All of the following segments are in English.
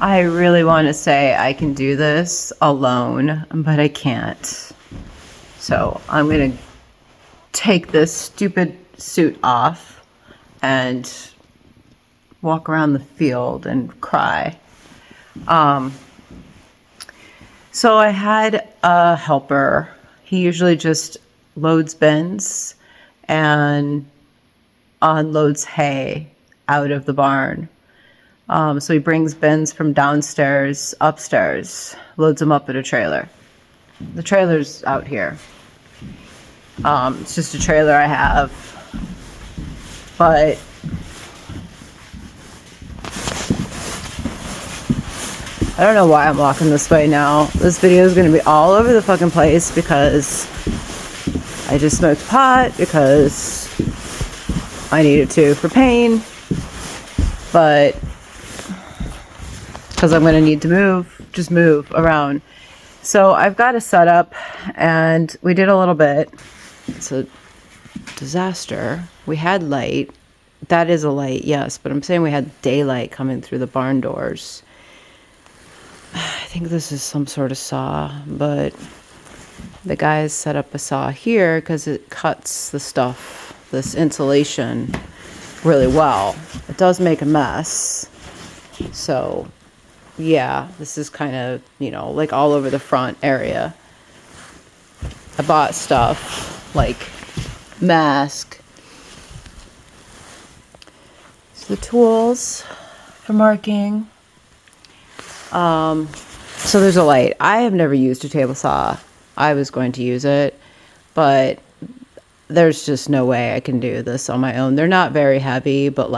I really want to say I can do this alone, but I can't. So I'm going to take this stupid suit off and walk around the field and cry. So I had a helper. He usually just loads bins and unloads hay out of the barn. So he brings bins from downstairs, upstairs, loads them up in a trailer. The trailer's out here. It's just a trailer I have. But I don't know why I'm walking this way now. This video is going to be all over the fucking place because I just smoked pot because I needed to for pain. But because I'm going to need to just move around. So I've got a setup and we did a little bit. It's a disaster. We had light. That is a light, yes, but I'm saying we had daylight coming through the barn doors. I think this is some sort of saw, but the guys set up a saw here because it cuts the stuff, this insulation, really well. It does make a mess. So, yeah, this is kind of, like all over the front area. I bought stuff like mask. So the tools for marking. So there's a light. I have never used a table saw. I was going to use it, but there's just no way I can do this on my own. They're not very heavy, but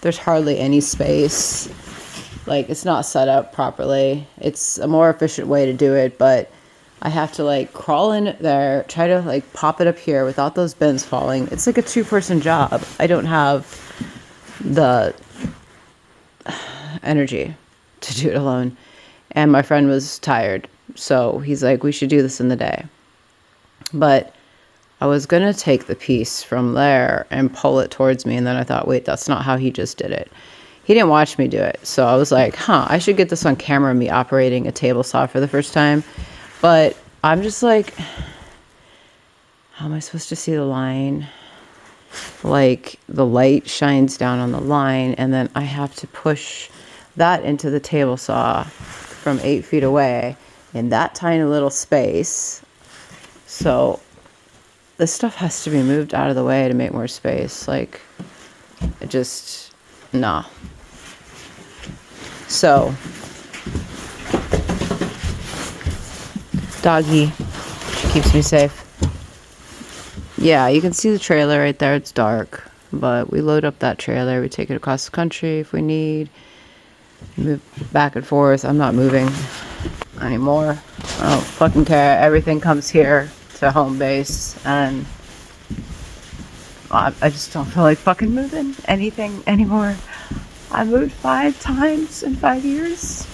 there's hardly any space. It's not set up properly. It's a more efficient way to do it, but I have to crawl in there, try to pop it up here without those bins falling. It's like a 2-person job. I don't have the energy to do it alone. And my friend was tired. So he's like, we should do this in the day. But I was going to take the piece from there and pull it towards me. And then I thought, wait, that's not how he just did it. He didn't watch me do it. So I was like, I should get this on camera, me operating a table saw for the first time. But I'm just like, how am I supposed to see the line? The light shines down on the line, and then I have to push that into the table saw from 8 feet away in that tiny little space. So this stuff has to be moved out of the way to make more space. Nah. So, doggy, she keeps me safe. Yeah, you can see the trailer right there. It's dark, but we load up that trailer. We take it across the country if we need. Move back and forth. I'm not moving anymore. I don't fucking care. Everything comes here to home base, and I just don't feel like fucking moving anything anymore. I moved 5 times in 5 years.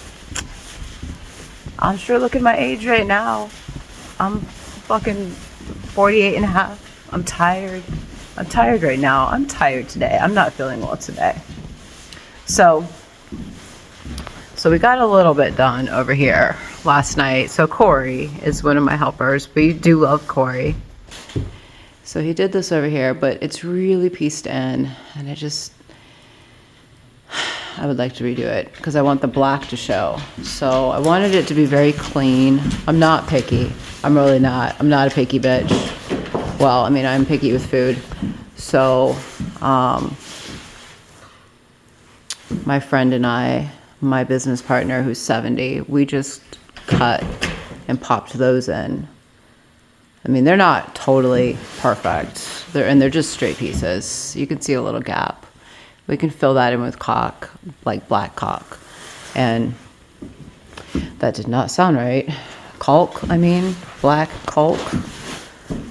I'm sure looking at my age right now. I'm fucking 48 and a half. I'm tired. I'm tired right now. I'm tired today. I'm not feeling well today. So we got a little bit done over here last night. So Corey is one of my helpers. We do love Corey. So he did this over here, but it's really pieced in, and I would like to redo it because I want the black to show. So I wanted it to be very clean. I'm not picky. I'm really not. I'm not a picky bitch. Well, I'm picky with food. So my friend and I, my business partner who's 70, we just cut and popped those in. They're not totally perfect. They're just straight pieces. You can see a little gap. We can fill that in with caulk, like black caulk. And that did not sound right. Black caulk.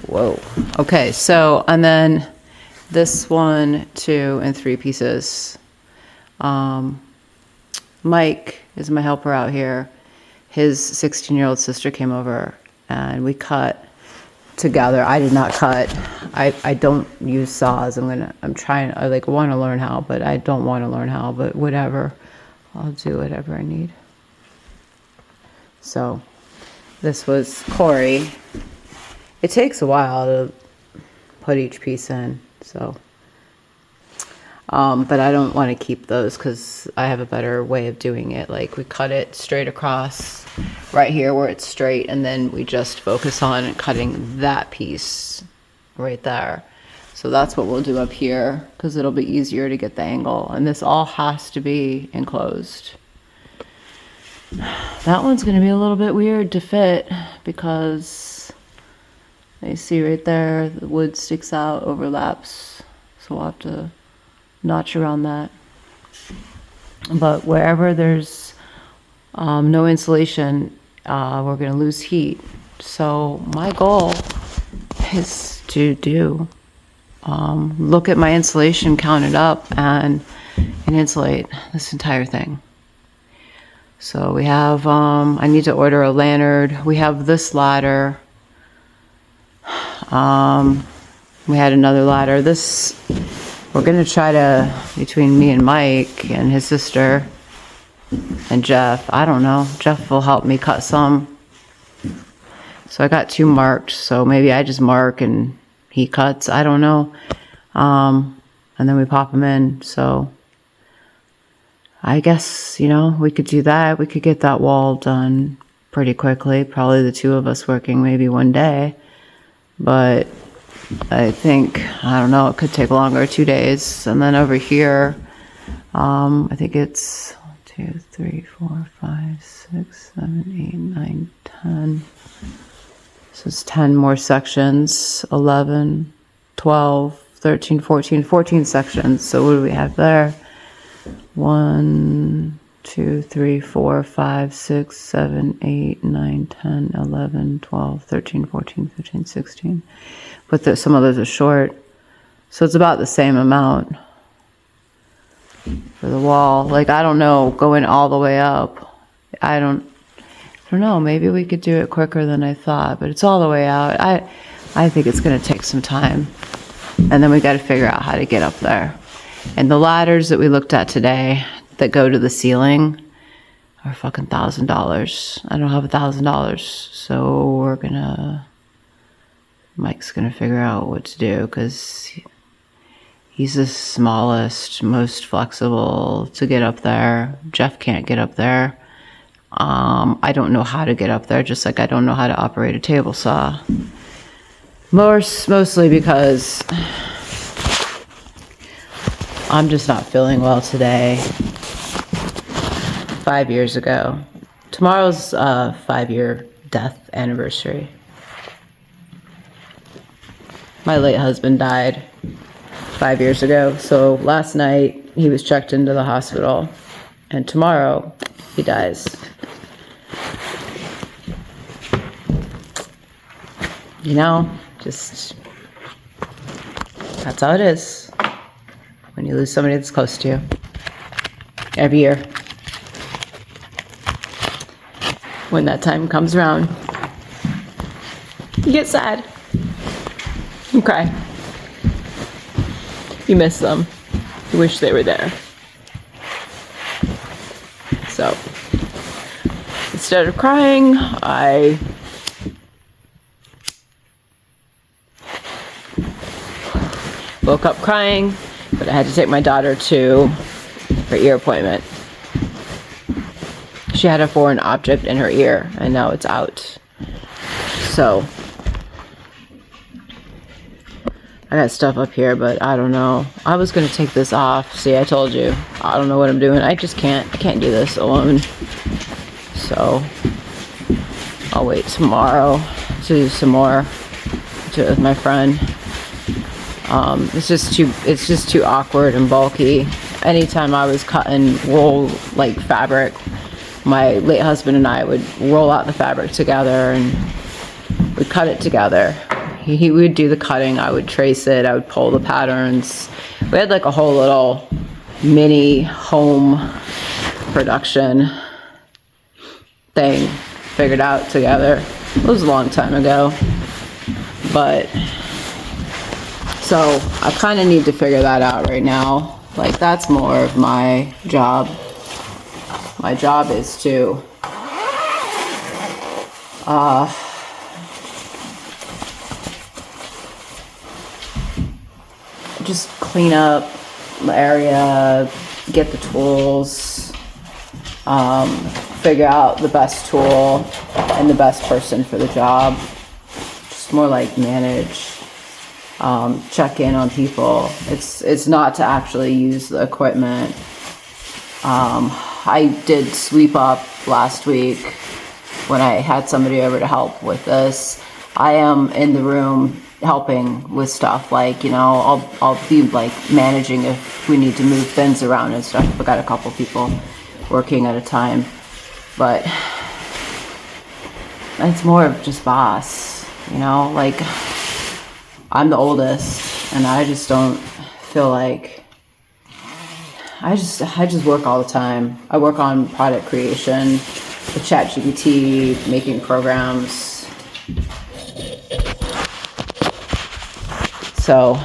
Whoa. Okay, so, and then this 1, 2, and 3 pieces. Mike is my helper out here. His 16-year-old sister came over and we cut together. I did not cut. I don't use saws. I want to learn how, but I don't want to learn how, but whatever. I'll do whatever I need. So this was Corey. It takes a while to put each piece in, so but I don't want to keep those because I have a better way of doing it. Like we cut it straight across right here where it's straight, and then we just focus on cutting that piece right there. So that's what we'll do up here because it'll be easier to get the angle, and this all has to be enclosed. That one's going to be a little bit weird to fit because you see right there the wood sticks out, overlaps, so we'll have to notch around that. But wherever there's no insulation, we're going to lose heat. So my goal is to do look at my insulation, count it up, and insulate this entire thing. So we have, I need to order a lanyard. We have this ladder. We had another ladder. This, we're going to try to, between me and Mike and his sister and Jeff, I don't know, Jeff will help me cut some. So I got 2 marked, so maybe I just mark and he cuts, I don't know. And then we pop them in, so I guess, you know, we could do that. We could get that wall done pretty quickly. Probably the 2 of us working maybe one day. But I think, I don't know, it could take longer, 2 days. And then over here, I think it's 1, 2, 3, 4, 5, 6, 7, 8, 9, 10. So it's 10 more sections, 11, 12, 13, 14, 14 sections. So what do we have there? 1, 2, 3, 4, 5, 6, 7, 8, 9, 10, 11, 12, 13, 14, 15, 16. But some of those are short. So it's about the same amount for the wall. Like, I don't know, going all the way up. I don't know. Maybe we could do it quicker than I thought, but it's all the way out. I think it's going to take some time. And then we got to figure out how to get up there. And the ladders that we looked at today that go to the ceiling are fucking $1,000. I don't have $1,000. So Mike's gonna figure out what to do because he's the smallest, most flexible to get up there. Jeff can't get up there. I don't know how to get up there, just like I don't know how to operate a table saw. Mostly because I'm just not feeling well today. 5 years ago. Tomorrow's 5-year death anniversary. My late husband died 5 years ago. So last night he was checked into the hospital. And tomorrow he dies. You know, just that's how it is. When you lose somebody that's close to you. Every year. When that time comes around, you get sad. You cry. You miss them. You wish they were there. So, instead of crying, I woke up crying, but I had to take my daughter to her ear appointment. She had a foreign object in her ear, and now it's out. So, I got stuff up here, but I don't know. I was going to take this off. See, I told you. I don't know what I'm doing. I just can't. I can't do this alone. So, I'll wait tomorrow to do some more. Do it with my friend. It's just too awkward and bulky. Anytime I was cutting wool, like fabric, my late husband and I would roll out the fabric together and we'd cut it together. He would do the cutting, I would trace it, I would pull the patterns. We had like a whole little mini home production thing figured out together. It was a long time ago. But, so I kind of need to figure that out right now. Like, that's more of my job. my job is to just clean up the area, get the tools, figure out the best tool and the best person for the job. Just more like manage, check in on people. It's not to actually use the equipment. I did sweep up last week when I had somebody over to help with this. I am in the room helping with stuff, like, you know, I'll be like managing if we need to move bins around and stuff. I got a couple people working at a time, but it's more of just boss, you know, like I'm the oldest and I just don't feel like I just work all the time. I work on product creation with ChatGPT, making programs. So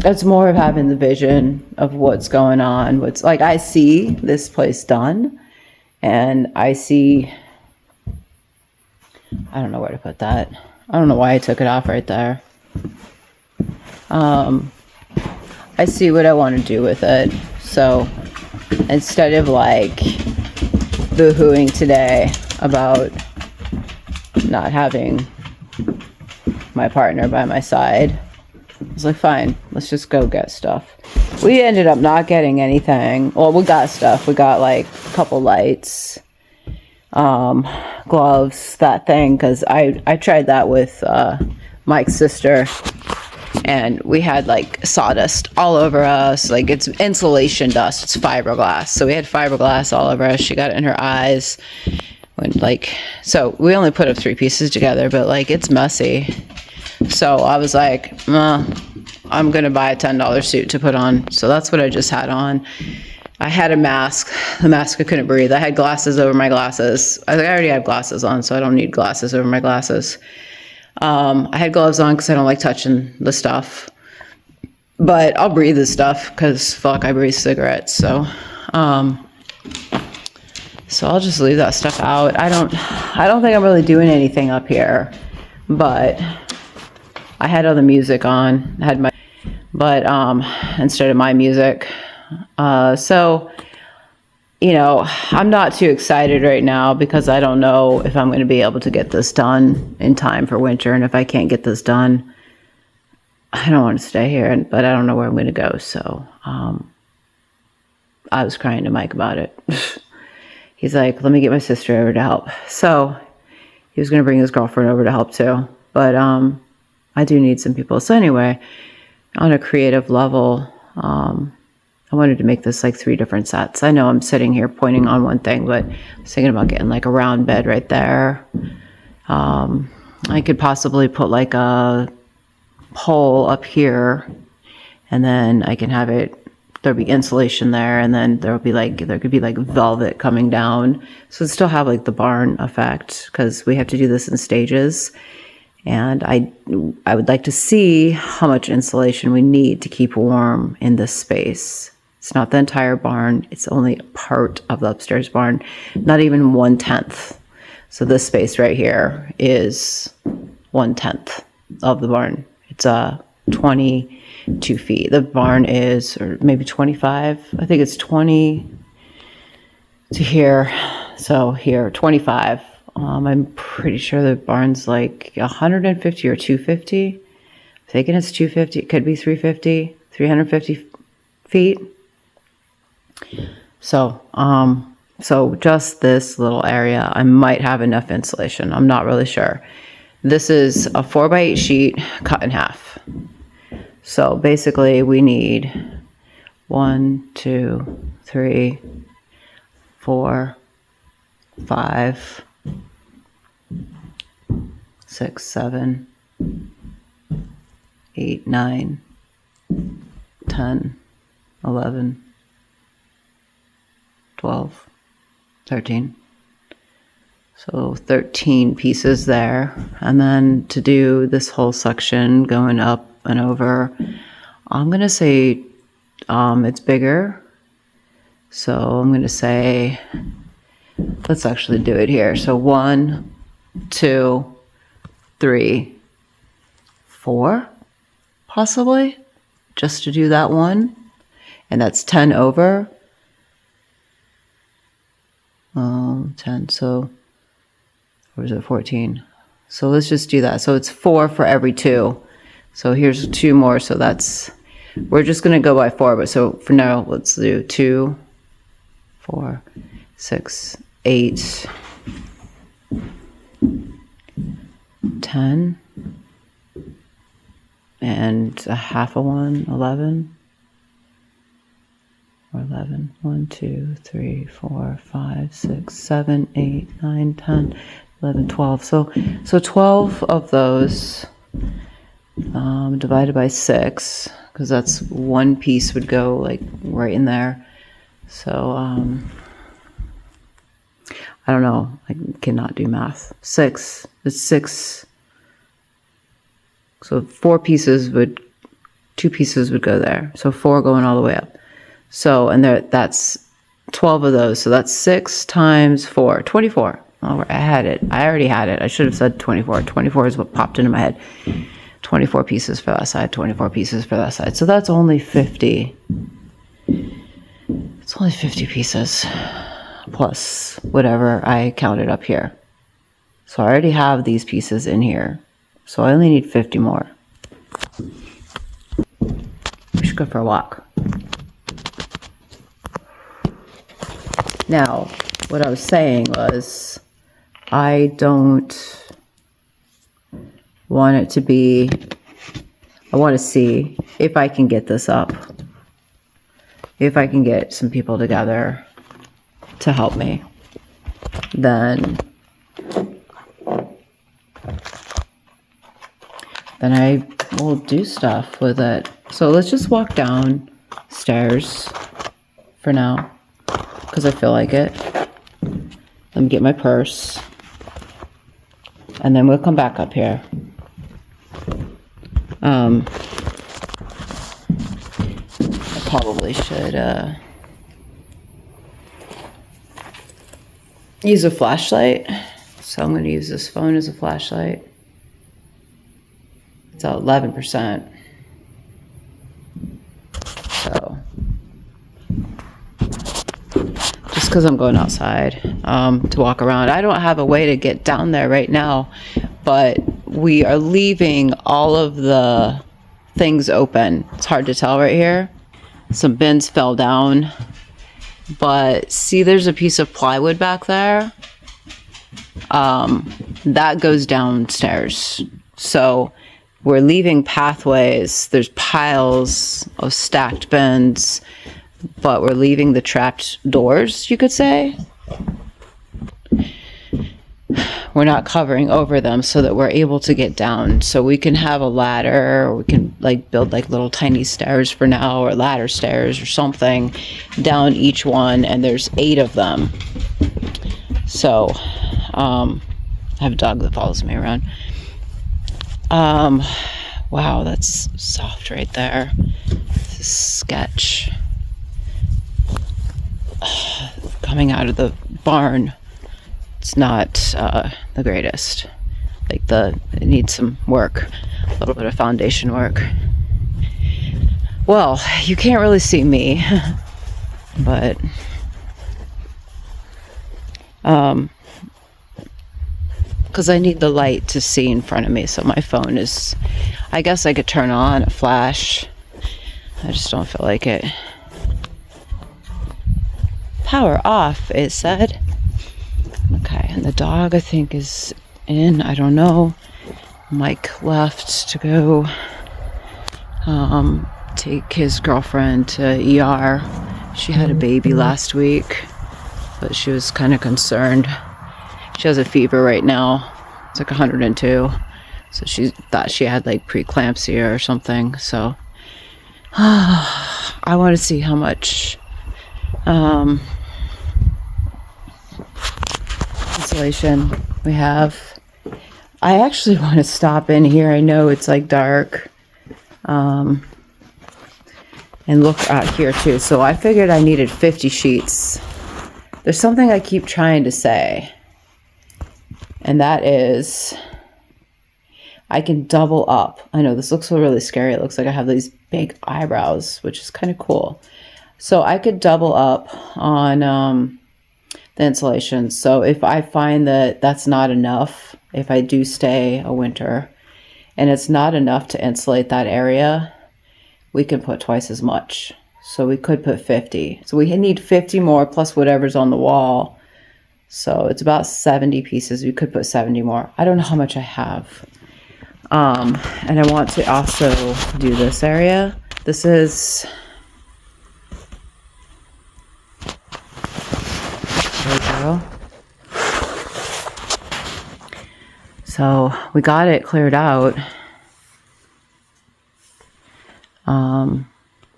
it's more of having the vision of what's going on. What's like, I see this place done and I see, I don't know where to put that. I don't know why I took it off right there. I see what I want to do with it. So instead of like boo-hooing today about not having my partner by my side, I was like, fine, let's just go get stuff. We ended up not getting anything. Well, we got stuff. We got like a couple lights, gloves, that thing, because I tried that with Mike's sister, and we had like sawdust all over us. Like, it's insulation dust, it's fiberglass, so we had fiberglass all over us. She got it in her eyes when, like, so we only put up 3 pieces together, but like it's messy. So I was like, I'm gonna buy a $10 suit to put on. So that's what I just had on. I had a mask. The mask, I couldn't breathe. I had glasses over my glasses. I already have glasses on, so I don't need glasses over my glasses. I had gloves on because I don't like touching the stuff. But I'll breathe this stuff because fuck, I breathe cigarettes. So I'll just leave that stuff out. I don't think I'm really doing anything up here, but I had other music on. I had my, but instead of my music. So, you know, I'm not too excited right now because I don't know if I'm going to be able to get this done in time for winter. And if I can't get this done, I don't want to stay here, but I don't know where I'm going to go. So I was crying to Mike about it. He's like, let me get my sister over to help. So he was going to bring his girlfriend over to help too. But I do need some people. So anyway, on a creative level, I wanted to make this like 3 different sets. I know I'm sitting here pointing on one thing, but I was thinking about getting like a round bed right there. I could possibly put like a pole up here, and then I can have it, there'll be insulation there, and then there could be like velvet coming down. So it'd still have like the barn effect, because we have to do this in stages. And I would like to see how much insulation we need to keep warm in this space. It's not the entire barn. It's only a part of the upstairs barn, not even 1/10. So this space right here is 1/10 of the barn. It's 22 feet. The barn is, or maybe 25. I think it's 20 to here. So here, 25. I'm pretty sure the barn's like 150 or 250. I'm thinking it's 250. It could be 350, 350 feet. So, so just this little area, I might have enough insulation. I'm not really sure. This is a 4x8 sheet cut in half. So basically we need 1, 2, 3, 4, 5, 6, 7, 8, 9, 10, 11, 12, 13. So 13 pieces there. And then to do this whole section going up and over, I'm going to say it's bigger So I'm going to say, let's actually do it here. So 1, 2, 3, 4, possibly, just to do that one. And that's 10 over. 10, so, or is it 14? So let's just do that. So it's 4 for every 2. So here's 2 more. So that's, we're just going to go by 4. But so for now, let's do 2, 4, 6, 8, 10, and a half a 1, 11. 11, 1, 2, 3, 4, 5, 6, 7, 8, 9, 10, 11, 12. So 12 of those divided by 6, because that's one piece would go like right in there. So I don't know. I cannot do math. 6. It's 6. So 4 pieces would, 2 pieces would go there. So 4 going all the way up. So, and there, that's 12 of those. So that's 6 times 4, 24. Oh, I had it. I already had it. I should have said 24. 24 is what popped into my head. 24 pieces for that side, 24 pieces for that side. So that's only 50. It's only 50 pieces plus whatever I counted up here. So I already have these pieces in here. So I only need 50 more. We should go for a walk. Now, what I was saying was, I don't want it to be, I want to see if I can get this up. If I can get some people together to help me, then I will do stuff with it. So let's just walk downstairs for now, because I feel like it. Let me get my purse, and then we'll come back up here. I probably should use a flashlight. So I'm going to use this phone as a flashlight. It's at 11%. So just because I'm going outside to walk around. I don't have a way to get down there right now, but we are leaving all of the things open. It's hard to tell right here. Some bins fell down, but see, there's a piece of plywood back there. That goes downstairs. So we're leaving pathways. There's piles of stacked bins, but we're leaving the trapped doors, you could say. We're not covering over them so that we're able to get down. So we can have a ladder, or we can like build like little tiny stairs for now, or ladder stairs or something down each one. And there's 8 of them. So I have a dog that follows me around. Wow, that's soft right there. This is sketch. Coming out of the barn, it's not the greatest. Like it needs some work, a little bit of foundation work. Well, you can't really see me, but because I need the light to see in front of me. So my phone is, I guess I could turn on a flash. I just don't feel like it. Power off, it said. Okay, and the dog I think is in, I don't know. Mike left to go take his girlfriend to ER. She had a baby last week, but she was kind of concerned. She has a fever right now. It's like 102. So she thought she had like preeclampsia or something. So I want to see how much insulation we have. I actually want to stop in here. I know it's like dark. And look out here too. So I figured I needed 50 sheets. There's something I keep trying to say, and that is I can double up. I know this looks really scary. It looks like I have these big eyebrows, which is kind of cool. So I could double up on the insulation. So if I find that that's not enough, if I do stay a winter and it's not enough to insulate that area, we can put twice as much. So we could put 50. So we need 50 more plus whatever's on the wall. So it's about 70 pieces. We could put 70 more. I don't know how much I have. And I want to also do this area. This is, there we go. So we got it cleared out.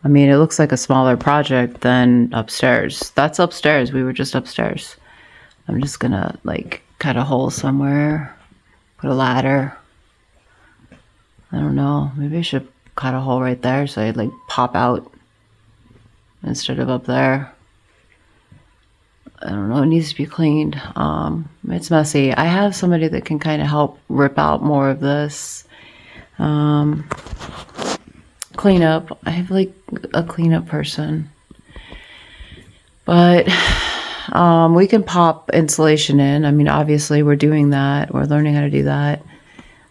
I mean, it looks like a smaller project than upstairs. That's upstairs. We were just upstairs. I'm just gonna like cut a hole somewhere, put a ladder. I don't know. Maybe I should cut a hole right there so I'd like pop out instead of up there. I don't know. It needs to be cleaned. It's messy. I have somebody that can kind of help rip out more of this. Clean up. I have like a cleanup person. But we can pop insulation in. I mean, obviously we're doing that. We're learning how to do that.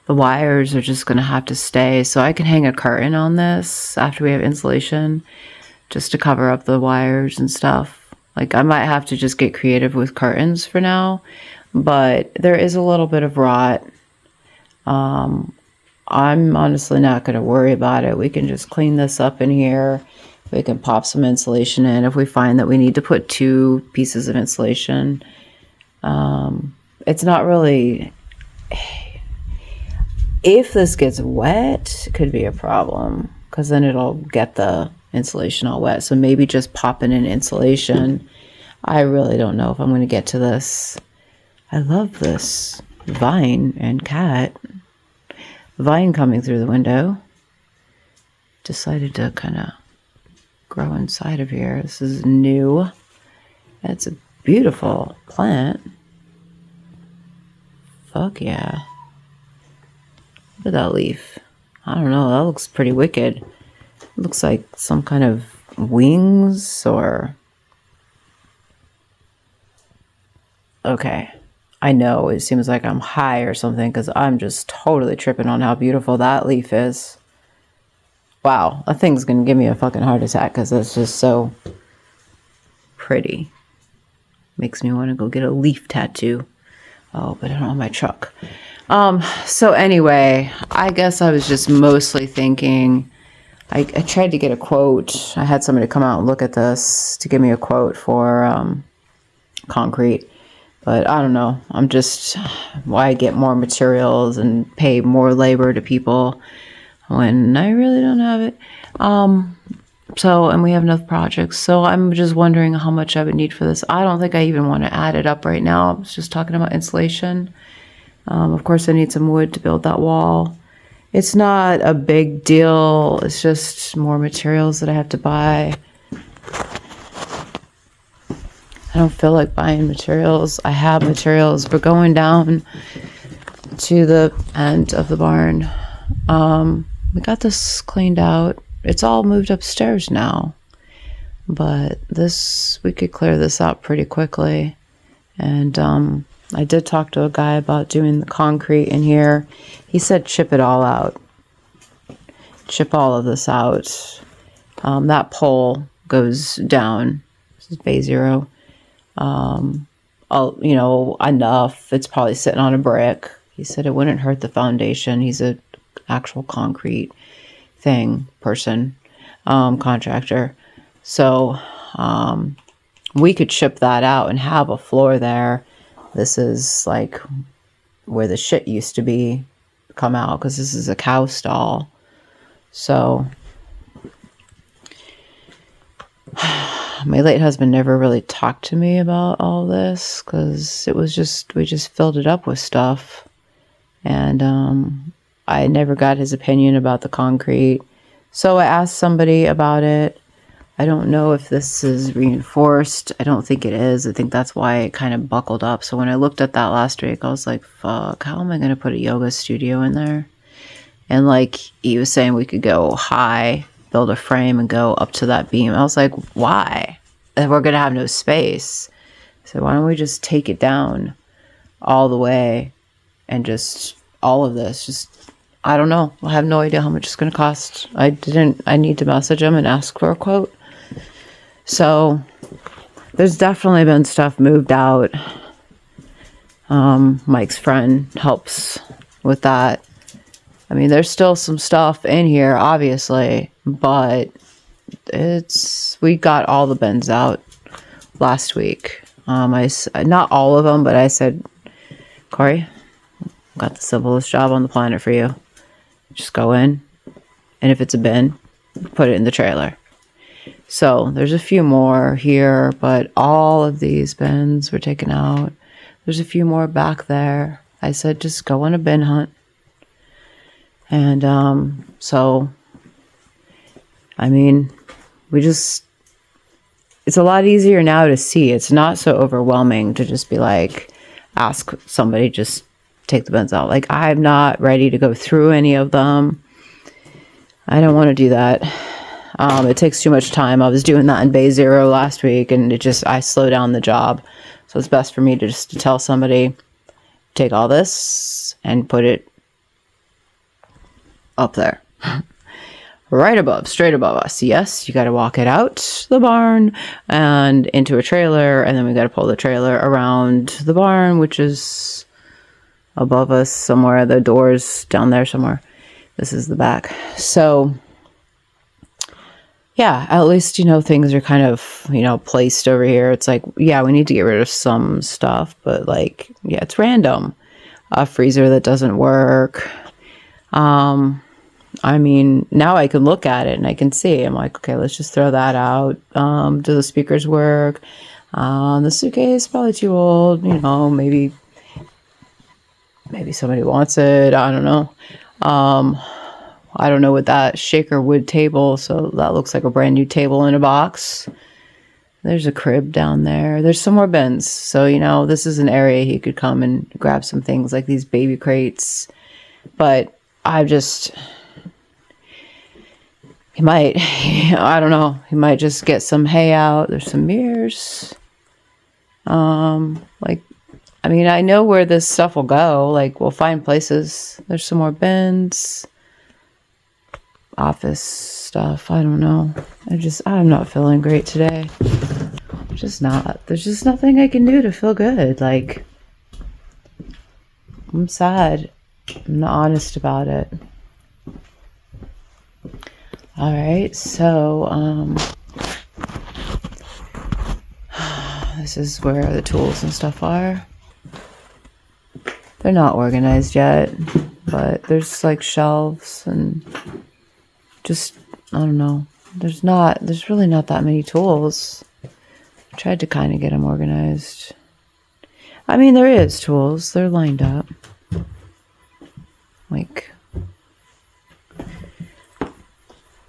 The wires are just going to have to stay. So I can hang a curtain on this after we have insulation just to cover up the wires and stuff. Like I might have to just get creative with curtains for now. But there is a little bit of rot. I'm honestly not going to worry about it. We can just clean this up in here. We can pop some insulation in if we find that we need to put 2 pieces of insulation. It's not really... If this gets wet, it could be a problem because then it'll get the insulation all wet. So maybe just popping in insulation. I really don't know if I'm going to get to this. I love this vine and cat. Vine coming through the window. Decided to kind of grow inside of here. This is new. That's a beautiful plant. Fuck yeah. Look at that leaf. I don't know. That looks pretty wicked. It looks like some kind of wings or... Okay. I know it seems like I'm high or something because I'm just totally tripping on how beautiful that leaf is. Wow, that thing's going to give me a fucking heart attack because that's just so pretty. Makes me want to go get a leaf tattoo. Oh, but I don't have my truck. So anyway, I guess I was just mostly thinking, I tried to get a quote. I had somebody come out and look at this to give me a quote for concrete. But I don't know. I'm just, why get more materials and pay more labor to people when I really don't have it. And we have enough projects. So I'm just wondering how much I would need for this. I don't think I even want to add it up right now. I was just talking about insulation. Of course, I need some wood to build that wall. It's not a big deal. It's just more materials that I have to buy. I don't feel like buying materials. I have materials. We're going down to the end of the barn. We got this cleaned out. It's all moved upstairs now. But we could clear this out pretty quickly. And I did talk to a guy about doing the concrete in here. He said chip it all out. Chip all of this out. That pole goes down. This is Bay Zero. Enough. It's probably sitting on a brick. He said it wouldn't hurt the foundation. He's an actual concrete contractor. So, we could chip that out and have a floor there. This is like where the shit used to be come out because this is a cow stall. So, my late husband never really talked to me about all this because we just filled it up with stuff. And I never got his opinion about the concrete. So I asked somebody about it. I don't know if this is reinforced. I don't think it is. I think that's why it kind of buckled up. So when I looked at that last week, I was like, fuck, how am I going to put a yoga studio in there? And like he was saying, we could go high, build a frame and go up to that beam. I was like, why? And we're going to have no space. So why don't we just take it down all the way and just all of this? Just, I don't know. I have no idea how much it's going to cost. I need to message him and ask for a quote. So there's definitely been stuff moved out. Mike's friend helps with that. I mean, there's still some stuff in here, obviously, but we got all the bins out last week. Not all of them, but I said, Corey, got the simplest job on the planet for you. Just go in, and if it's a bin, put it in the trailer. So there's a few more here, but all of these bins were taken out. There's a few more back there. I said, just go on a bin hunt. And so, I mean, it's a lot easier now to see. It's not so overwhelming to just be like, ask somebody, just take the bins out. Like, I'm not ready to go through any of them. I don't want to do that. It takes too much time. I was doing that in Bay Zero last week, and I slow down the job. So it's best for me to tell somebody, take all this and put it up there. Right above, straight above us. Yes, you got to walk it out the barn and into a trailer, and then we got to pull the trailer around the barn, which is above us somewhere. The door's down there somewhere. This is the back. So yeah, at least, things are kind of, placed over here. It's like, yeah, we need to get rid of some stuff, but like, yeah, it's random. A freezer that doesn't work. I mean, now I can look at it and I can see. I'm like, okay, let's just throw that out. Do the speakers work? The suitcase is probably too old. Maybe somebody wants it. I don't know. I don't know what that shaker wood table. So that looks like a brand new table in a box. There's a crib down there. There's some more bins. So, this is an area he could come and grab some things like these baby crates. But he might, I don't know. He might just get some hay out. There's some mirrors. I mean, I know where this stuff will go. Like, we'll find places. There's some more bins. Office stuff. I don't know. I'm not feeling great today. Just not. There's just nothing I can do to feel good. Like, I'm sad. I'm not honest about it. All right, so this is where the tools and stuff are. They're not organized yet, but there's like shelves and just, I don't know. There's really not that many tools. I tried to kind of get them organized. I mean, there is tools. They're lined up. Like,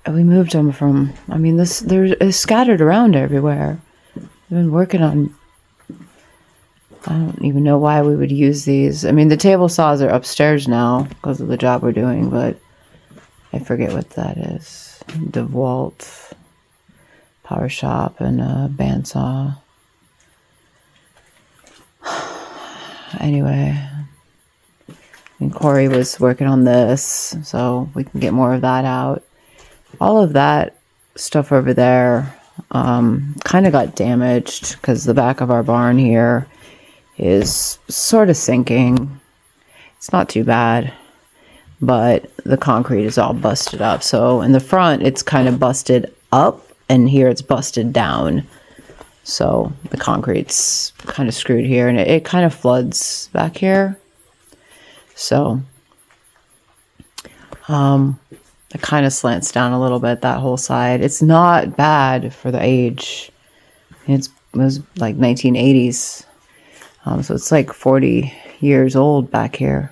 we moved them from, they're scattered around everywhere. I've been working on, I don't even know why we would use these. I mean, the table saws are upstairs now because of the job we're doing, but I forget what that is. DeWalt, Power Shop, and a bandsaw. Anyway, and Corey was working on this, so we can get more of that out. All of that stuff over there kind of got damaged because the back of our barn here is sort of sinking. It's not too bad, but the concrete is all busted up. So in the front, it's kind of busted up, and here it's busted down. So the concrete's kind of screwed here, and it kind of floods back here. So it kind of slants down a little bit, that whole side. It's not bad for the age. It was like 1980s. So it's like 40 years old back here.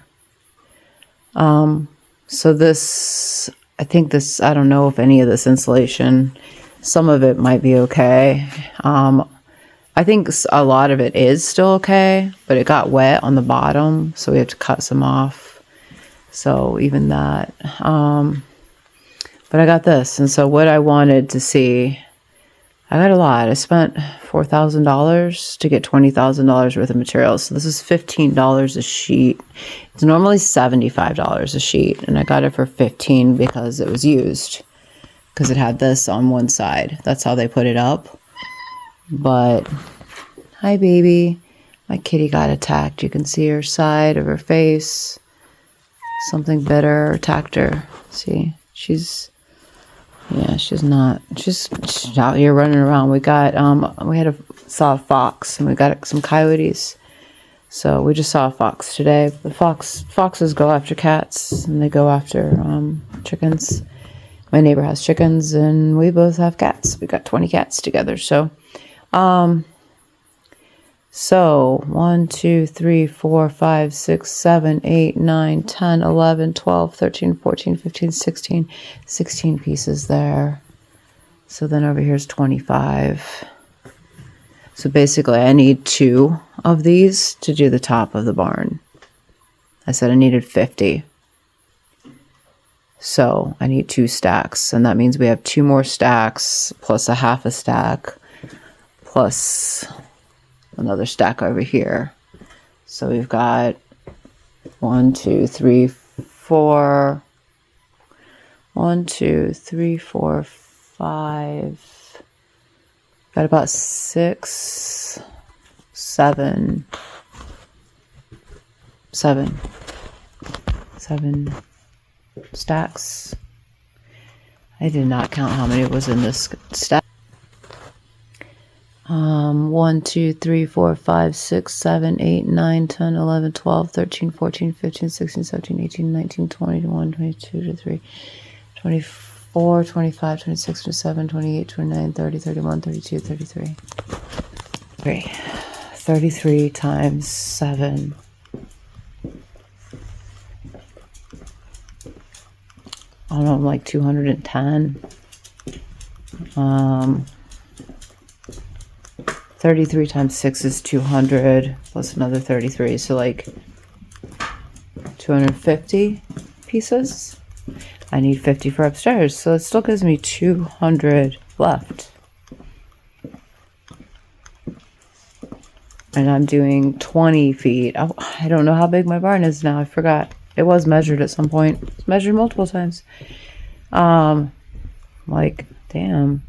So this, I don't know if any of this insulation Some of it might be okay. I think a lot of it is still okay, but it got wet on the bottom, so we have to cut some off. So even that. But I got this, and so what I wanted to see, I got a lot. I spent $4,000 to get $20,000 worth of materials. So this is $15 a sheet. It's normally $75 a sheet, and I got it for $15 because it was used. Because it had this on one side. That's how they put it up. But, hi baby. My kitty got attacked. You can see her side of her face. Something bit her, attacked her. See? She's out here running around. We got, saw a fox, and we got some coyotes. So we just saw a fox today. The foxes go after cats, and they go after chickens. My neighbor has chickens, and we both have cats. We got 20 cats together. So 1, 2, 3, 4, 5, 6, 7, 8, 9, 10, 11, 12, 13, 14, 15, 16 pieces there. So then over here is 25. So basically I need 2 of these to do the top of the barn. I said I needed 50. So I need 2 stacks, and that means we have 2 more stacks plus a half a stack plus another stack over here. So we've got 1, 2, 3, 4. 1, 2, 3, 4, 5. Got about 6, 7 stacks. I did not count how many was in this stack. 1, 2, 3, 4, 5, 6, 7, 8, 9, 10, 11, 12, 13, 14, 15, 16, 17, 18, 19, 20, 21, 22, 23, 24, 25, 26, 27, 28, 29, 30, 31, 32, 33. 33 times 7. I don't know, I'm like 210. 33 times 6 is 200 plus another 33. So like 250 pieces. I need 50 for upstairs. So it still gives me 200 left. And I'm doing 20 feet. I don't know how big my barn is now. I forgot. It was measured at some point. It's measured multiple times. Like, damn.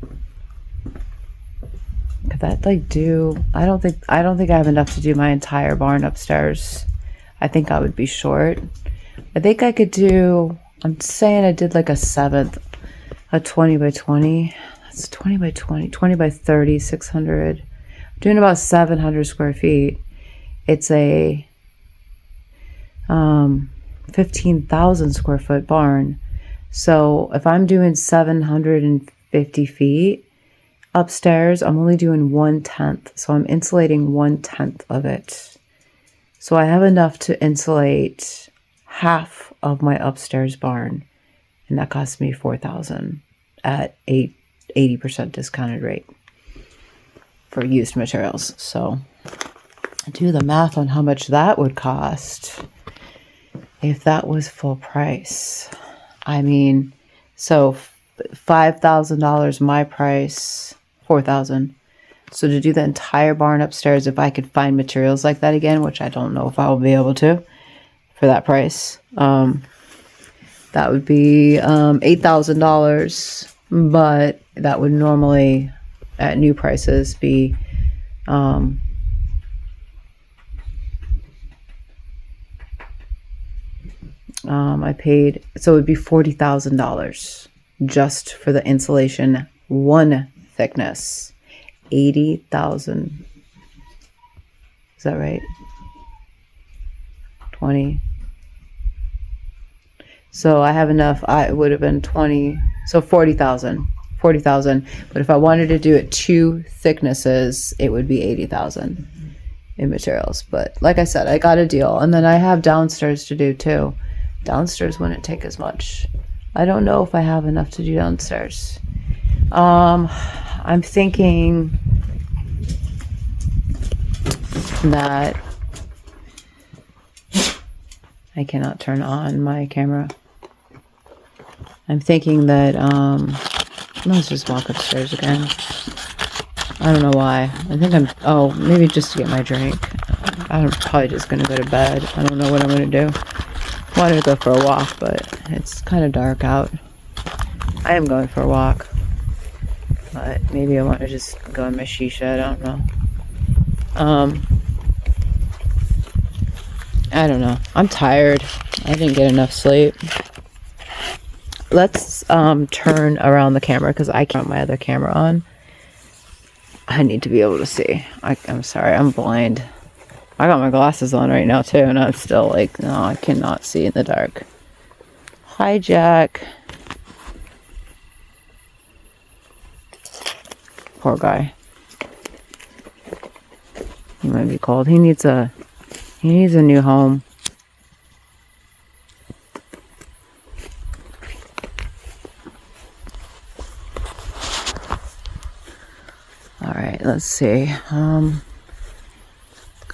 Could that like do, I don't think I have enough to do my entire barn upstairs. I think I would be short. I think I could do, I'm saying I did like a 7th, a 20 by 20. That's 20 by 20, 20 by 30, 600. I'm doing about 700 square feet. It's a 15,000 square foot barn. So if I'm doing 750 feet upstairs, I'm only doing 1/10. So I'm insulating 1/10 of it. So I have enough to insulate half of my upstairs barn. And that cost me $4,000 at 80% discounted rate for used materials. So do the math on how much that would cost if that was full price. I mean, so $5,000 my price, $4,000. So to do the entire barn upstairs, if I could find materials like that again, which I don't know if I will be able to for that price, that would be $8,000. But that would normally at new prices be I paid, so it would be $40,000 just for the insulation, one thickness. 80,000. Is that right? 20. So I have enough. It would have been 20. So 40,000. 40,000. But if I wanted to do it 2 thicknesses, it would be 80,000 in materials. But like I said, I got a deal. And then I have downstairs to do too. Downstairs wouldn't take as much. I don't know if I have enough to do downstairs. I'm thinking that I cannot turn on my camera. I'm thinking that, let's just walk upstairs again. I don't know why. I think maybe just to get my drink. I'm probably just going to go to bed. I don't know what I'm going to do. I wanted to go for a walk, but it's kind of dark out. I am going for a walk. But maybe I want to just go in my shisha. I don't know. I don't know. I'm tired. I didn't get enough sleep. Let's turn around the camera because I can't put my other camera on. I need to be able to see. I'm sorry, I'm blind. I got my glasses on right now too, and I'm still like, no, I cannot see in the dark. Hi, Jack. Poor guy. He might be cold. He needs a new home. All right, let's see. It's kind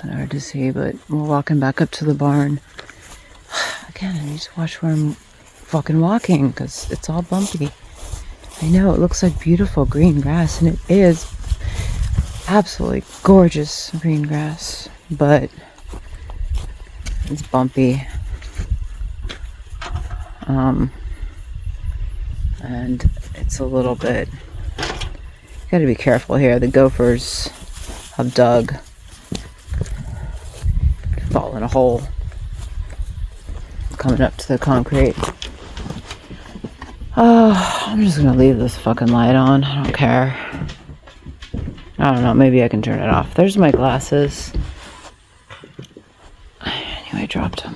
of hard to see, but we're walking back up to the barn. Again, I need to watch where I'm fucking walking because it's all bumpy. I know it looks like beautiful green grass, and it is absolutely gorgeous green grass, but it's bumpy. And it's a little bit, gotta be careful here. The gophers have dug, fall in a hole coming up to the concrete. Oh, I'm just gonna leave this fucking light on. I don't care. I don't know, maybe I can turn it off. There's my glasses. Anyway, I dropped them.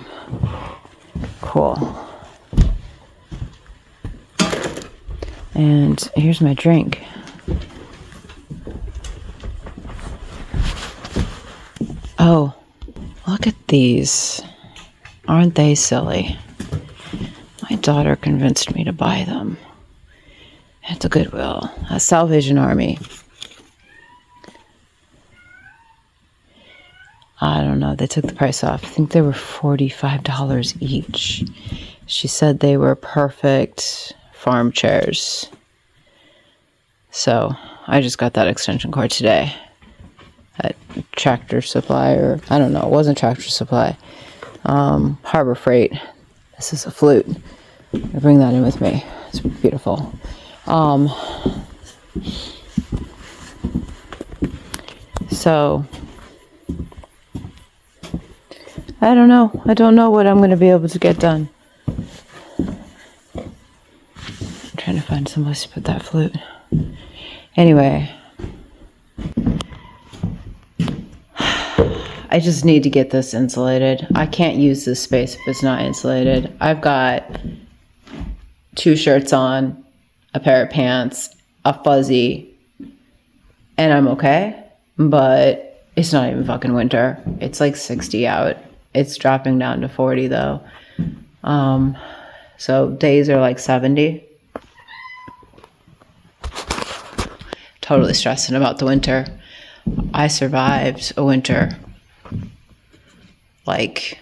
Cool. And here's my drink. Oh, look at these. Aren't they silly? My daughter convinced me to buy them at the Goodwill, a Salvation Army. I don't know, they took the price off. I think they were $45 each. She said they were perfect farm chairs. So I just got that extension cord today at Tractor Supply, or I don't know, it wasn't Tractor Supply. Harbor Freight. This is a flute. I bring that in with me. It's beautiful. So I don't know. I don't know what I'm going to be able to get done. I'm trying to find some place to put that flute. Anyway, I just need to get this insulated. I can't use this space if it's not insulated. I've got 2 shirts on, a pair of pants, a fuzzy, and I'm okay. But it's not even fucking winter. It's like 60 out. It's dropping down to 40 though. So days are like 70. Totally stressing about the winter. I survived a winter. Like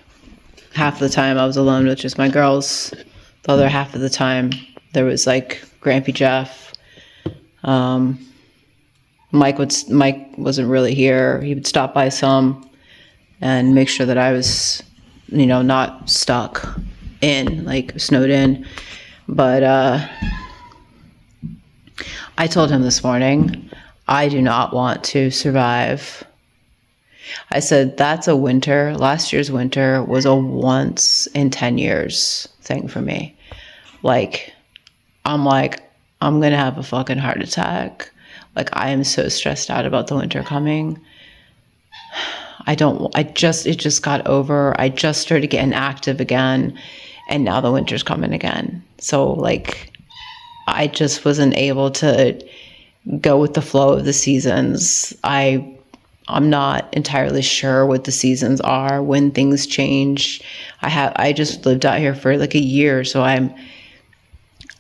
half the time I was alone with just my girls. The other half of the time there was like Grampy Jeff. Mike wasn't really here. He would stop by some and make sure that I was, not stuck in, like snowed in. But I told him this morning, I do not want to survive. I said, that's a winter. Last year's winter was a once in 10 years thing for me. I'm going to have a fucking heart attack. I am so stressed out about the winter coming. It just got over. I just started getting active again, and now the winter's coming again. So I just wasn't able to go with the flow of the seasons. I'm not entirely sure what the seasons are, when things change. I just lived out here for a year, so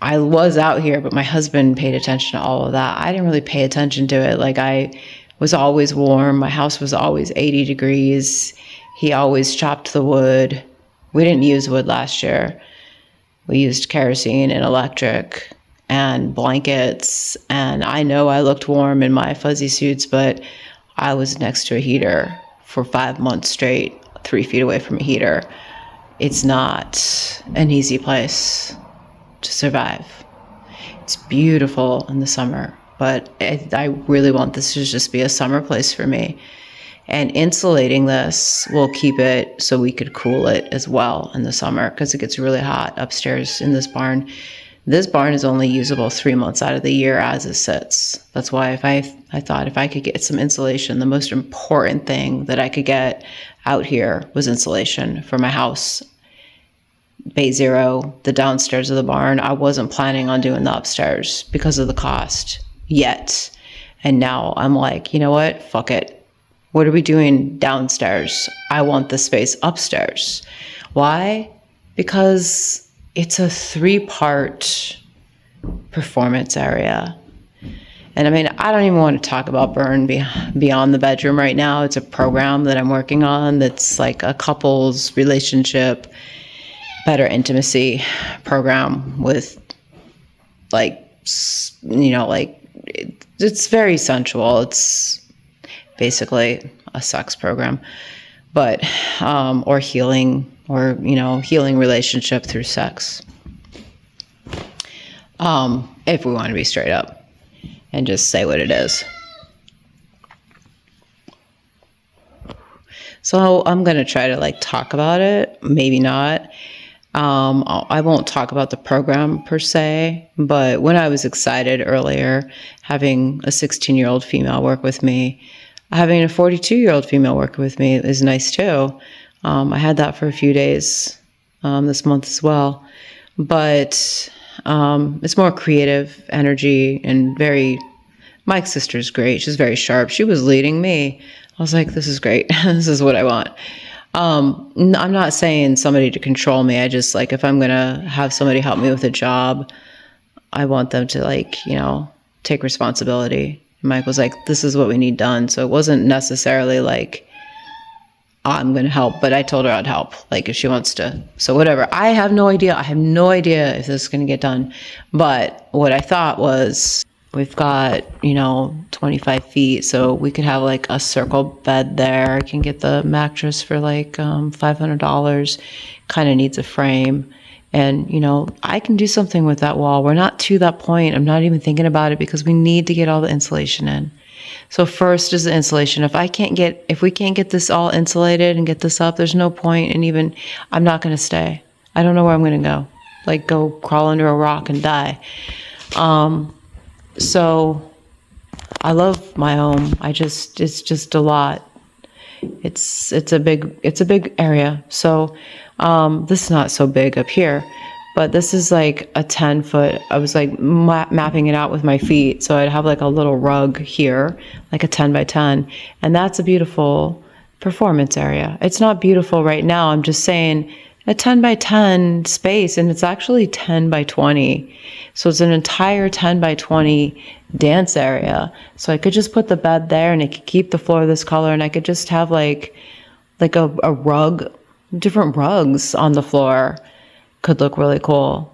I was out here, but my husband paid attention to all of that. I didn't really pay attention to it. Like, I was always warm. My house was always 80 degrees. He always chopped the wood. We didn't use wood last year. We used kerosene and electric and blankets. And I know I looked warm in my fuzzy suits, but I was next to a heater for 5 months straight, 3 feet away from a heater. It's not an easy place to survive. It's beautiful in the summer, but I really want this to just be a summer place for me. And insulating this will keep it so we could cool it as well in the summer, because it gets really hot upstairs in this barn. This barn is only usable 3 months out of the year as it sits. That's why I thought if I could get some insulation, the most important thing that I could get out here was insulation for my house. Bay Zero, the downstairs of the barn, I wasn't planning on doing the upstairs because of the cost yet. And now I'm like, you know what? Fuck it. What are we doing downstairs? I want the space upstairs. Why? Because it's a 3-part performance area. And I mean, I don't even want to talk about Burn Beyond the Bedroom right now. It's a program that I'm working on that's like a couple's relationship, better intimacy program with, like, you know, like, it's very sensual. It's basically a sex program, but or healing, or, you know, healing relationship through sex, if we want to be straight up and just say what it is. So I'm going to try to like talk about it, maybe not. I won't talk about the program per se, but when I was excited earlier, having a 16-year-old female work with me, having a 42-year-old female work with me is nice too. I had that for a few days this month as well, but it's more creative energy and my sister's great. She's very sharp. She was leading me. I was like, this is great. This is what I want. I'm not saying somebody to control me. I just, like, if I'm going to have somebody help me with a job, I want them to, like, you know, take responsibility. Mike was like, this is what we need done. So it wasn't necessarily like, I'm going to help, but I told her I'd help, like, if she wants to. So whatever. I have no idea. I have no idea if this is going to get done. But what I thought was, we've got, you know, 25 feet, so we could have like a circle bed there. I can get the mattress for like $500. Kind of needs a frame. And, you know, I can do something with that wall. We're not to that point. I'm not even thinking about it because we need to get all the insulation in. So first is the insulation. If we can't get this all insulated and get this up, there's no point in even, I'm not going to stay. I don't know where I'm going to go. Like, go crawl under a rock and die. So I love my home. It's just a lot. It's a big area. So, this is not so big up here, but this is like a 10-foot. I was like mapping it out with my feet. So I'd have like a little rug here, like a 10 by 10. And that's a beautiful performance area. It's not beautiful right now. I'm just saying a 10 by 10 space, and it's actually 10 by 20. So it's an entire 10 by 20 dance area. So I could just put the bed there, and it could keep the floor this color, and I could just have like a rug, different rugs on the floor. Could look really cool.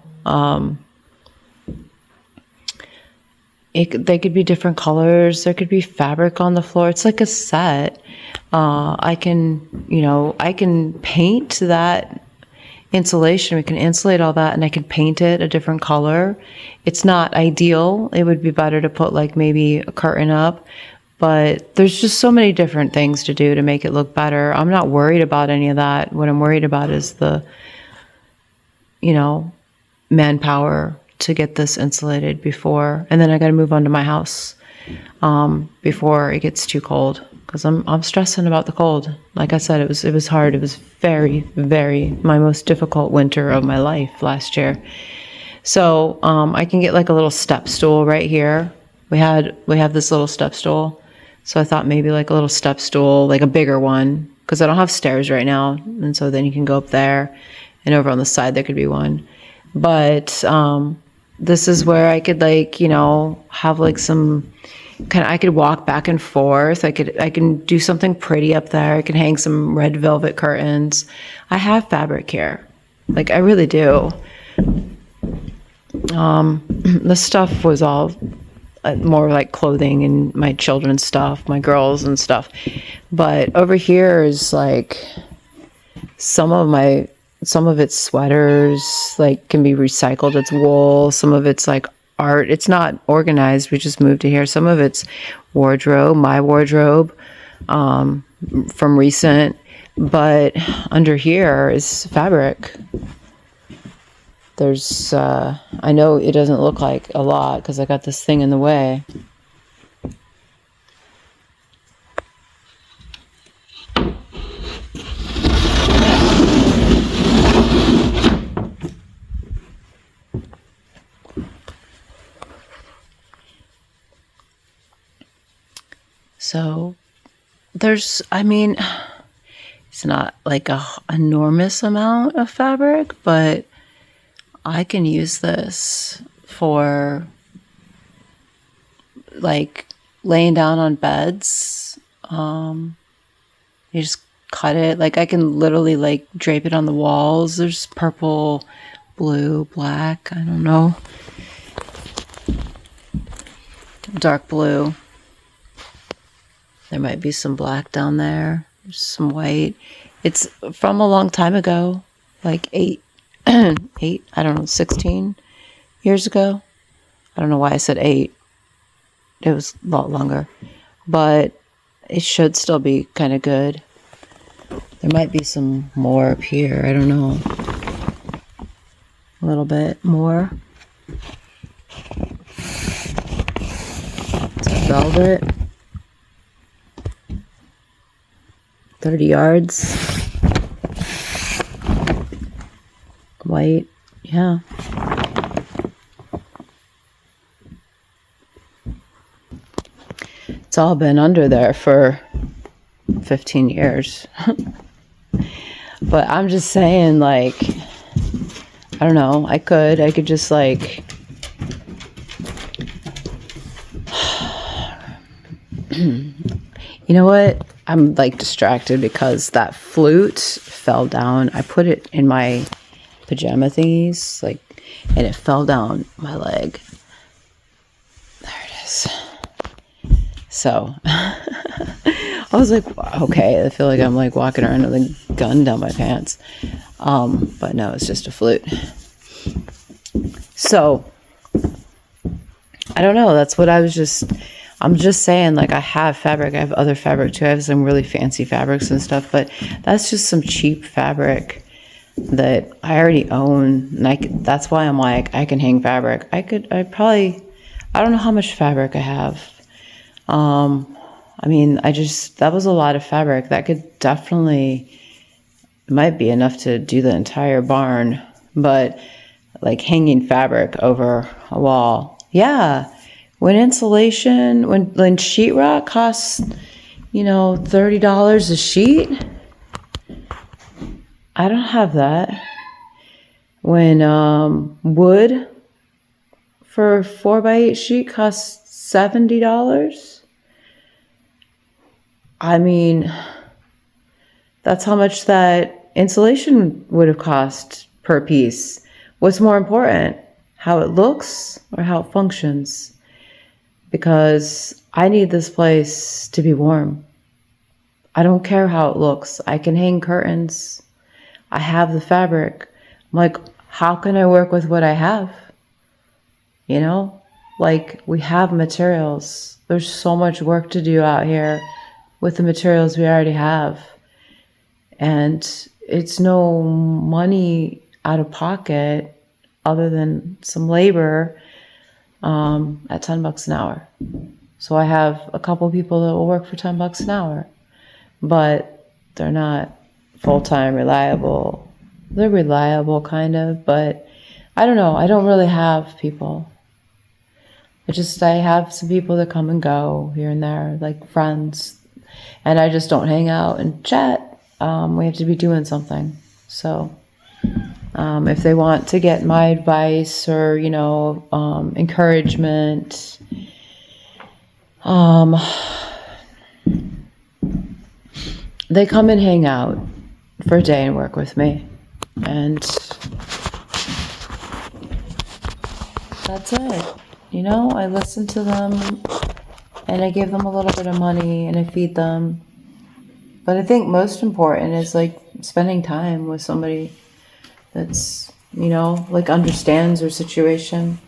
They could be different colors. There could be fabric on the floor. It's like a set. I can paint that insulation. We can insulate all that, and I can paint it a different color. It's not ideal. It would be better to put like maybe a curtain up, but there's just so many different things to do to make it look better. I'm not worried about any of that. What I'm worried about is the, you know, manpower to get this insulated before, and then I got to move on to my house before it gets too cold, because I'm stressing about the cold. Like I said, it was hard. It was very, very my most difficult winter of my life last year. So I can get like a little step stool right here. We have this little step stool, so I thought maybe like a little step stool, like a bigger one, because I don't have stairs right now, and so then you can go up there, and over on the side there could be one. But this is where I could like, have like some I could walk back and forth. I can do something pretty up there. I can hang some red velvet curtains. I have fabric here. Like I really do. The stuff was all more like clothing and my children's stuff, my girls and stuff. But over here is like some of its sweaters like can be recycled. It's wool. Some of it's like art. It's not organized. We just moved to here. Some of it's wardrobe, my wardrobe, from recent. But under here is fabric. There's, I know it doesn't look like a lot because I got this thing in the way. So there's, it's not like a enormous amount of fabric, but I can use this for like laying down on beds. You just cut it. Like I can literally like drape it on the walls. There's purple, blue, black. I don't know. Dark blue. There might be some black down there. There's some white. It's from a long time ago, like 16 years ago. I don't know why I said 8. It was a lot longer, but it should still be kind of good. There might be some more up here. I don't know. A little bit more. It's velvet. 30 yards. White. Yeah. It's all been under there for 15 years. But I'm just saying, like, I don't know. I could just like you know what? I'm like distracted because that flute fell down. I put it in my pajama thingies, like, and it fell down my leg. There it is. So I was like, okay, I feel like I'm like walking around with a gun down my pants. But no, it's just a flute. So I don't know. That's what I'm just saying, like, I have fabric. I have other fabric too. I have some really fancy fabrics and stuff, but that's just some cheap fabric that I already own. And that's why I'm like, I can hang fabric. I don't know how much fabric I have. That was a lot of fabric. That could definitely, might be enough to do the entire barn, but like hanging fabric over a wall. Yeah. When insulation, when sheetrock costs, $30 a sheet, I don't have that. When wood for a 4x8 sheet costs $70, that's how much that insulation would have cost per piece. What's more important, how it looks or how it functions? Because I need this place to be warm. I don't care how it looks. I can hang curtains. I have the fabric. I'm like, how can I work with what I have? Like, we have materials. There's so much work to do out here with the materials we already have. And it's no money out of pocket other than some labor at $10 an hour. So I have a couple people that will work for $10 an hour, but they're not full-time reliable. They're reliable kind of, but I don't know. I don't really have people. I have some people that come and go here and there, like friends, and I just don't hang out and chat. We have to be doing something. So If they want to get my advice or, encouragement, they come and hang out for a day and work with me. And that's it. I listen to them and I give them a little bit of money and I feed them. But I think most important is like spending time with somebody that's, like understands their situation.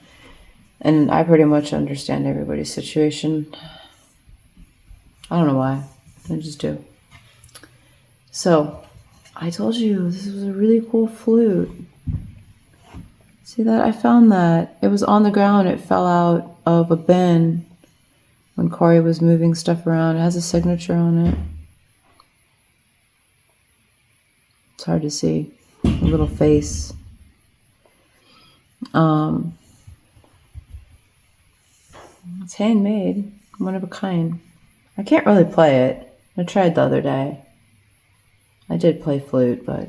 And I pretty much understand everybody's situation. I don't know why. I just do. So, I told you this was a really cool flute. See that? I found that. It was on the ground. It fell out of a bin when Corey was moving stuff around. It has a signature on it. It's hard to see. A little face. It's handmade. One of a kind. I can't really play it. I tried the other day. I did play flute, but...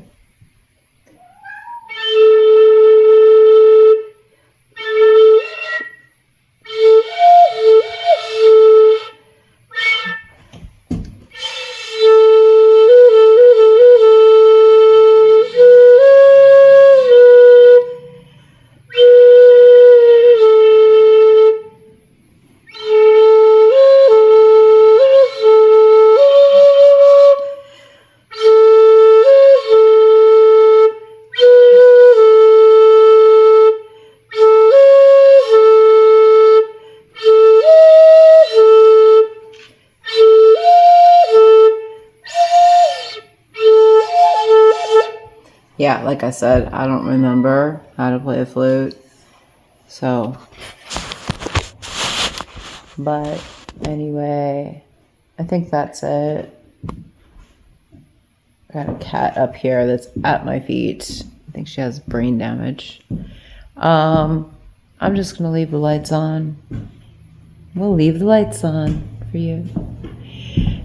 Yeah, like I said, I don't remember how to play a flute. So, but anyway, I think that's it. I got a cat up here that's at my feet. I think she has brain damage. I'm just gonna leave the lights on. We'll leave the lights on for you.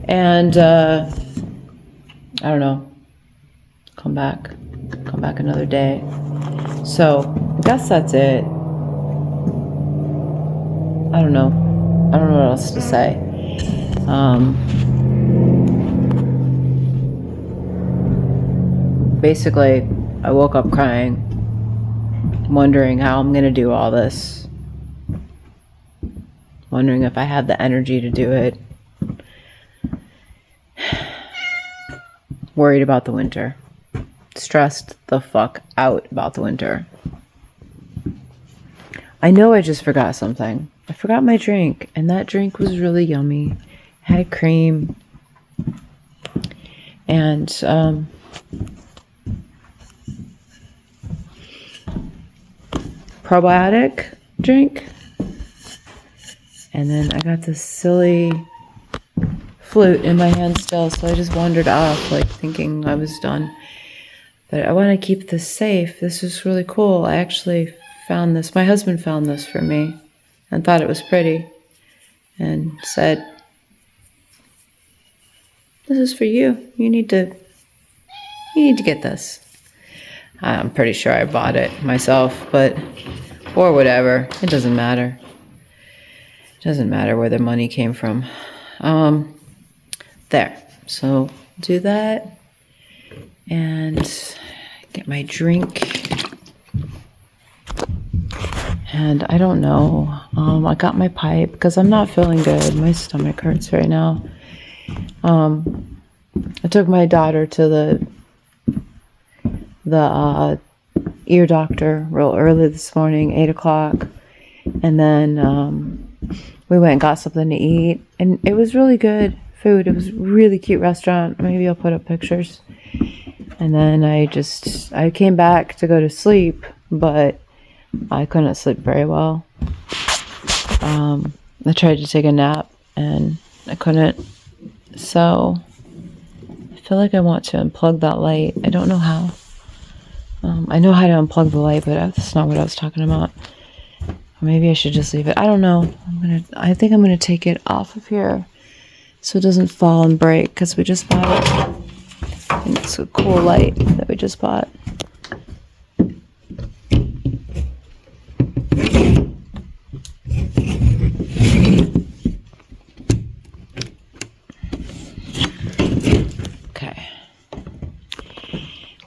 And I don't know. Come back another day. So I guess that's it. I don't know what else to say. Basically, I woke up crying, wondering how I'm gonna do all this, wondering if I have the energy to do it, worried about the winter. Stressed the fuck out about the winter. I know I just forgot something. I forgot my drink, and that drink was really yummy. It had cream and probiotic drink. And then I got this silly flute in my hand still, so I just wandered off, like thinking I was done. But I want to keep this safe. This is really cool. I actually found this. My husband found this for me and thought it was pretty and said, "This is for you. You need to get this." I'm pretty sure I bought it myself, but or whatever. It doesn't matter. It doesn't matter where the money came from. There. So do that. And get my drink. And I don't know. I got my pipe because I'm not feeling good. My stomach hurts right now. I took my daughter to the ear doctor real early this morning, 8 o'clock. And then we went and got something to eat. And it was really good food. It was a really cute restaurant. Maybe I'll put up pictures. And then I came back to go to sleep, but I couldn't sleep very well. I tried to take a nap and I couldn't. So I feel like I want to unplug that light. I don't know how. I know how to unplug the light, but that's not what I was talking about. Maybe I should just leave it. I don't know. I think I'm gonna take it off of here so it doesn't fall and break because we just bought it. And it's a cool light that we just bought.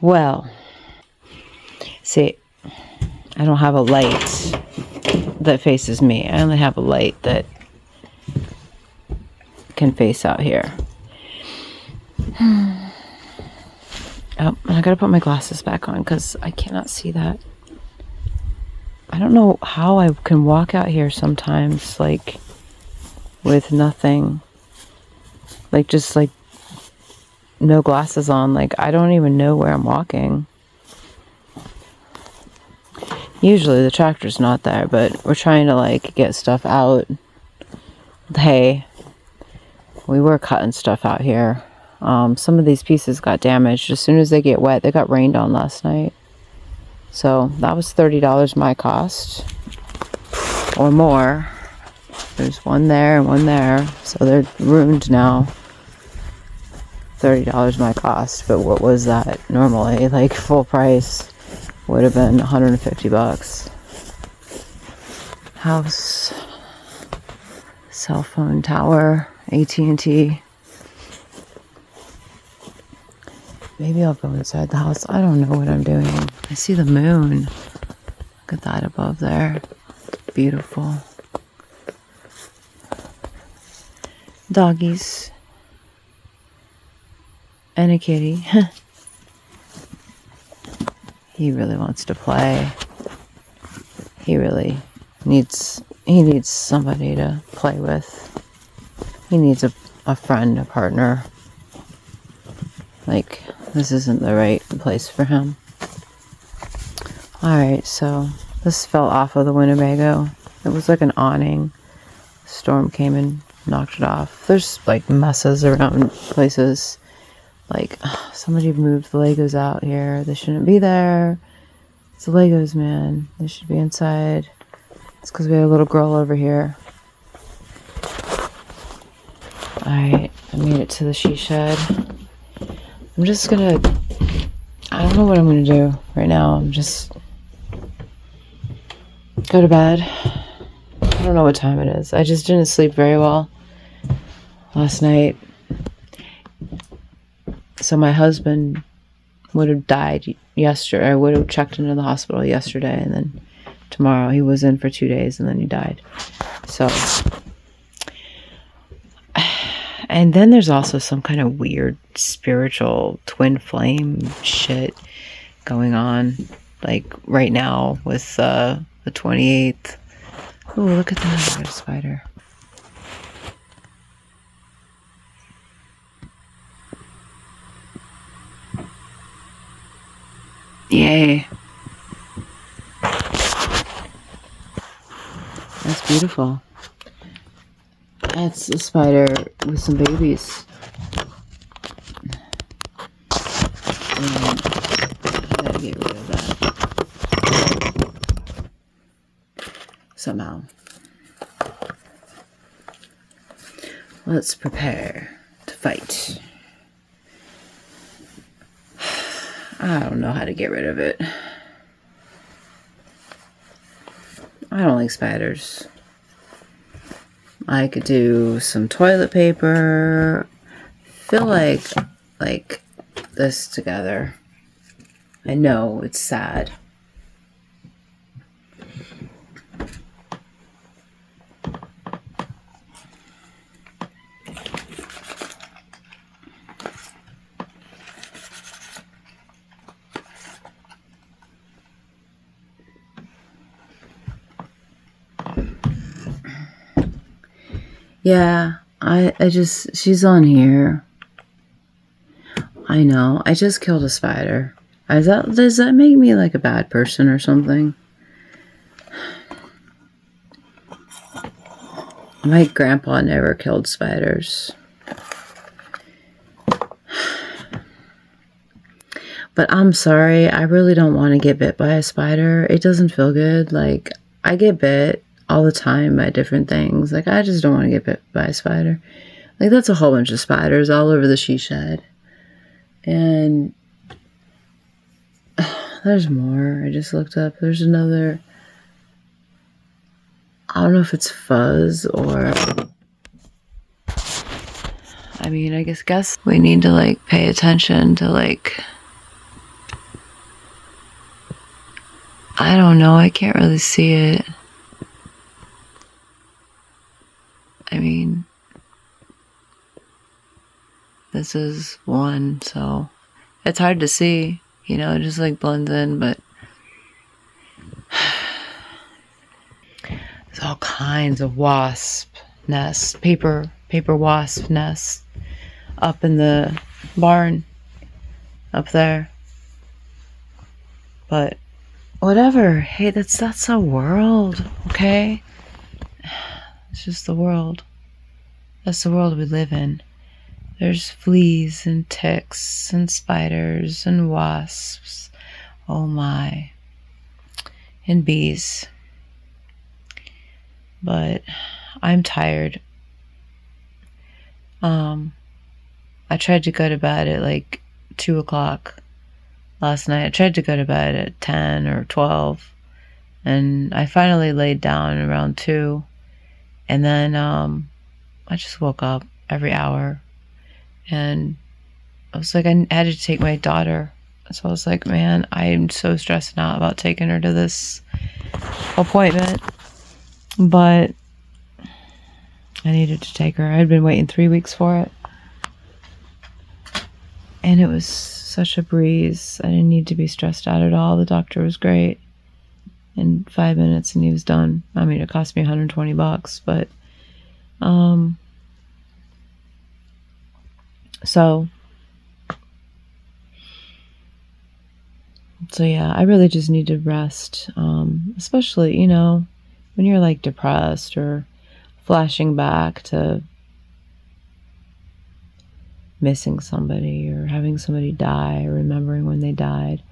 Well, see, I don't have a light that faces me. I only have a light that can face out here. Oh, and I gotta put my glasses back on because I cannot see that. I don't know how I can walk out here sometimes, like, with nothing. Like, just, like, no glasses on. Like, I don't even know where I'm walking. Usually the tractor's not there, but we're trying to, like, get stuff out. Hey, we were cutting stuff out here. Some of these pieces got damaged. As soon as they get wet, they got rained on last night. So that was $30 my cost. Or more. There's one there and one there. So they're ruined now. $30 my cost. But what was that normally? Like, full price would have been $150. House, cell phone tower, AT&T. Maybe I'll go inside the house. I don't know what I'm doing. I see the moon. Look at that above there. Beautiful. Doggies. And a kitty. He really wants to play. He really needs somebody to play with. He needs a friend, a partner. Like, this isn't the right place for him. Alright, so this fell off of the Winnebago. It was like an awning. The storm came and knocked it off. There's like messes around places. Like, somebody moved the Legos out here. They shouldn't be there. It's the Legos, man. They should be inside. It's because we have a little girl over here. Alright, I made it to the she shed. I'm just gonna... I don't know what I'm gonna do right now. I'm just... go to bed. I don't know what time it is. I just didn't sleep very well last night. So my husband would have died yesterday. I would have checked into the hospital yesterday, and then tomorrow he was in for 2 days, and then he died. So, and then there's also some kind of weird spiritual twin flame shit going on, like right now with the 28th. Oh, look at that! I got a spider. Yay. That's beautiful. That's a spider with some babies. And I gotta get rid of that. Somehow. Let's prepare to fight. I don't know how to get rid of it. I don't like spiders. I could do some toilet paper. Feel like this together. I know it's sad. Yeah, she's on here. I know. I just killed a spider. Does that make me like a bad person or something? My grandpa never killed spiders. But I'm sorry, I really don't want to get bit by a spider. It doesn't feel good. Like, I get bit all the time by different things. Like, I just don't want to get bit by a spider. Like, that's a whole bunch of spiders all over the she shed. And there's more. I just looked up. There's another. I don't know if it's fuzz or... I mean, I guess we need to, like, pay attention to, like... I don't know. I can't really see it. I mean, this is one, so it's hard to see. You know, it just like blends in, but there's all kinds of wasp nests, paper wasp nests up in the barn up there. But whatever. Hey, that's a world, okay? It's just the world. That's the world we live in. There's fleas and ticks and spiders and wasps. Oh my. And bees. But I'm tired. I tried to go to bed at like 2 o'clock last night. I tried to go to bed at 10 or 12. And I finally laid down around 2. And then I just woke up every hour. And I was like, I had to take my daughter. So I was like, man, I'm so stressed out about taking her to this appointment. But I needed to take her. I had been waiting 3 weeks for it. And it was such a breeze. I didn't need to be stressed out at all. The doctor was great. In 5 minutes and he was done. I mean, it cost me $120, but so yeah, I really just need to rest. Especially, you know, when you're like depressed or flashing back to missing somebody or having somebody die or remembering when they died.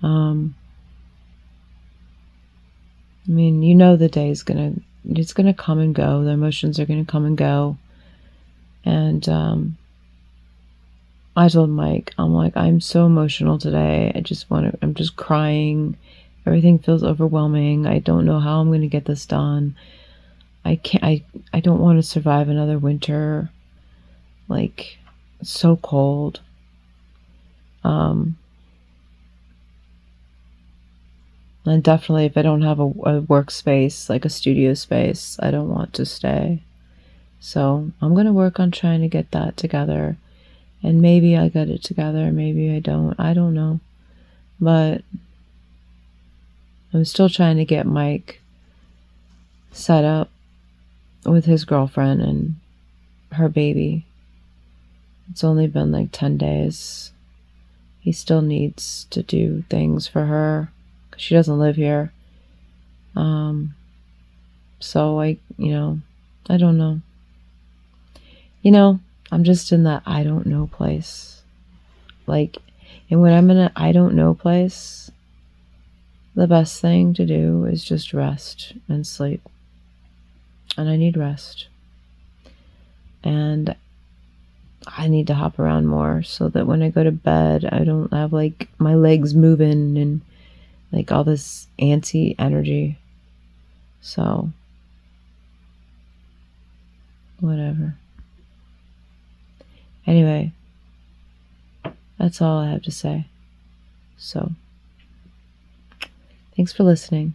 I mean, you know, the day is it's gonna come and go. The emotions are gonna come and go. And I told Mike, I'm like, I'm so emotional today. I'm just crying. Everything feels overwhelming. I don't know how I'm gonna get this done. I don't want to survive another winter. Like, it's so cold. And definitely, if I don't have a workspace, like a studio space, I don't want to stay. So I'm going to work on trying to get that together. And maybe I get it together, maybe I don't. I don't know. But I'm still trying to get Mike set up with his girlfriend and her baby. It's only been like 10 days. He still needs to do things for her because she doesn't live here. So I don't know. You know, I'm just in that I don't know place. Like, and when I'm in an I don't know place, the best thing to do is just rest and sleep. And I need rest. And I need to hop around more so that when I go to bed, I don't have like my legs moving and like all this antsy energy. So, whatever. Anyway, that's all I have to say. So, thanks for listening.